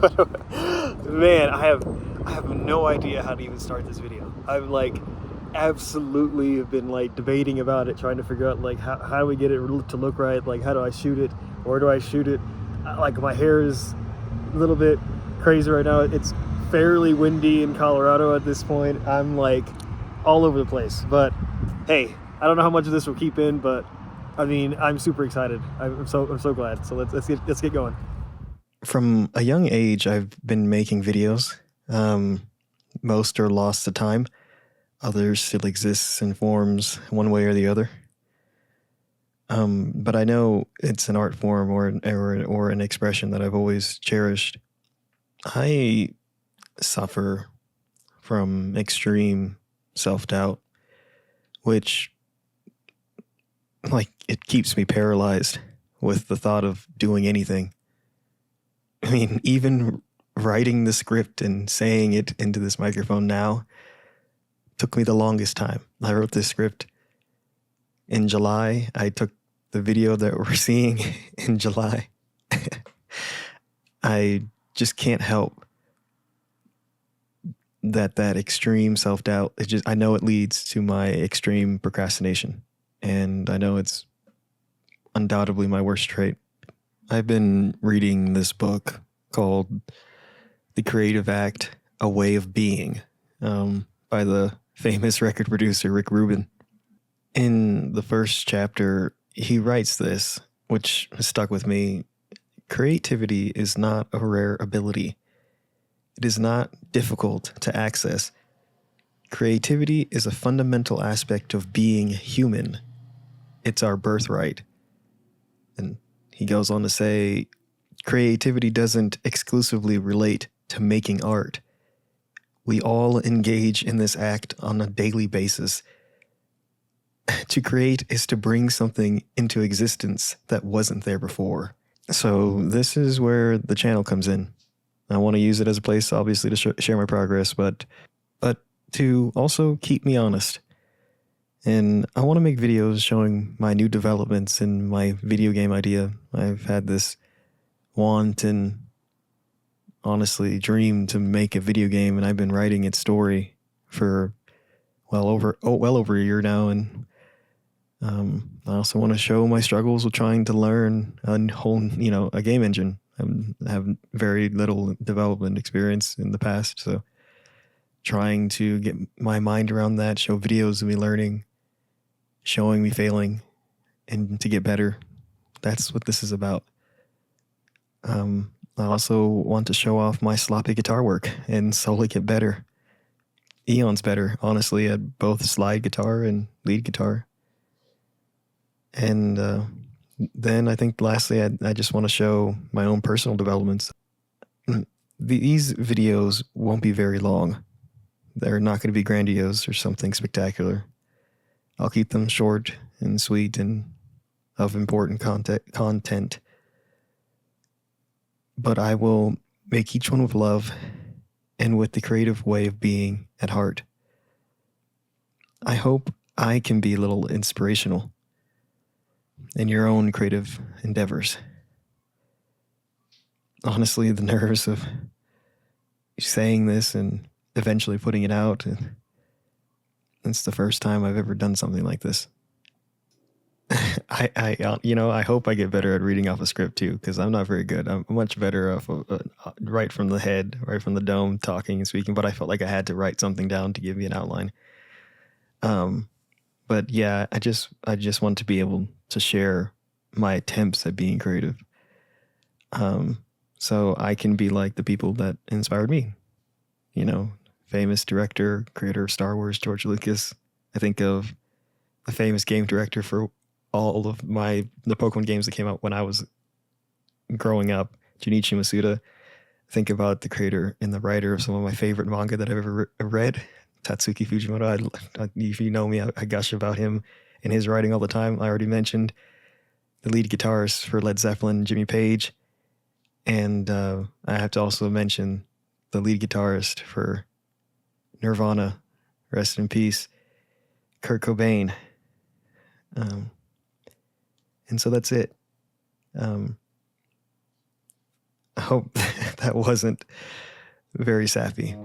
Man, I have no idea how to even start this video. I'm like absolutely have been like debating about it, trying to figure out like how do we get it to look right, like how do I shoot it, where do I shoot it. Like my hair is a little bit crazy right now. It's fairly windy in Colorado at this point. I'm like all over the place. But hey, I don't know how much of this will keep in, but I mean, I'm super excited. I'm so glad. So let's get going. From a young age, I've been making videos. Most are lost to time. Others still exist in forms one way or the other. But I know it's an art form or an expression that I've always cherished. I suffer from extreme self-doubt, which like it keeps me paralyzed with the thought of doing anything. I mean, even writing the script and saying it into this microphone now took me the longest time. I wrote this script in July. I took the video that we're seeing in July. I just can't help that extreme self-doubt. I know it leads to my extreme procrastination, and I know it's undoubtedly my worst trait. I've been reading this book called The Creative Act, A Way of Being, by the famous record producer Rick Rubin. In the first chapter, he writes this, which has stuck with me. Creativity is not a rare ability. It is not difficult to access. Creativity is a fundamental aspect of being human. It's our birthright. And he goes on to say, creativity doesn't exclusively relate to making art. We all engage in this act on a daily basis. To create is to bring something into existence that wasn't there before. So this is where the channel comes in. I want to use it as a place, obviously, to share my progress, but to also keep me honest. And I want to make videos showing my new developments in my video game idea. I've had this want and honestly dream to make a video game, and I've been writing its story for well over a year now. And I also want to show my struggles with trying to learn a game engine. I have very little development experience in the past, so trying to get my mind around that, show videos of me learning, showing me failing, and to get better. That's what this is about. I also want to show off my sloppy guitar work and slowly get better. Eons better, honestly, at both slide guitar and lead guitar. And then I think lastly, I just want to show my own personal developments. These videos won't be very long. They're not going to be grandiose or something spectacular. I'll keep them short and sweet and of important content. But I will make each one with love and with the creative way of being at heart. I hope I can be a little inspirational in your own creative endeavors. Honestly, the nerves of saying this and eventually putting it out, it's the first time I've ever done something like this. I hope I get better at reading off a script too, because I'm not very good. I'm much better off of, right from the head, right from the dome, talking and speaking. But I felt like I had to write something down to give me an outline. But yeah, I just want to be able to share my attempts at being creative, so I can be like the people that inspired me. Famous director, creator of Star Wars, George Lucas. I think of the famous game director for all of the Pokemon games that came out when I was growing up, Junichi Masuda. Think about the creator and the writer of some of my favorite manga that I've ever read, Tatsuki Fujimoto. If you know me, I gush about him and his writing all the time. I already mentioned the lead guitarist for Led Zeppelin, Jimmy Page. And I have to also mention the lead guitarist for Nirvana, rest in peace, Kurt Cobain. And so that's it. I hope that wasn't very sappy.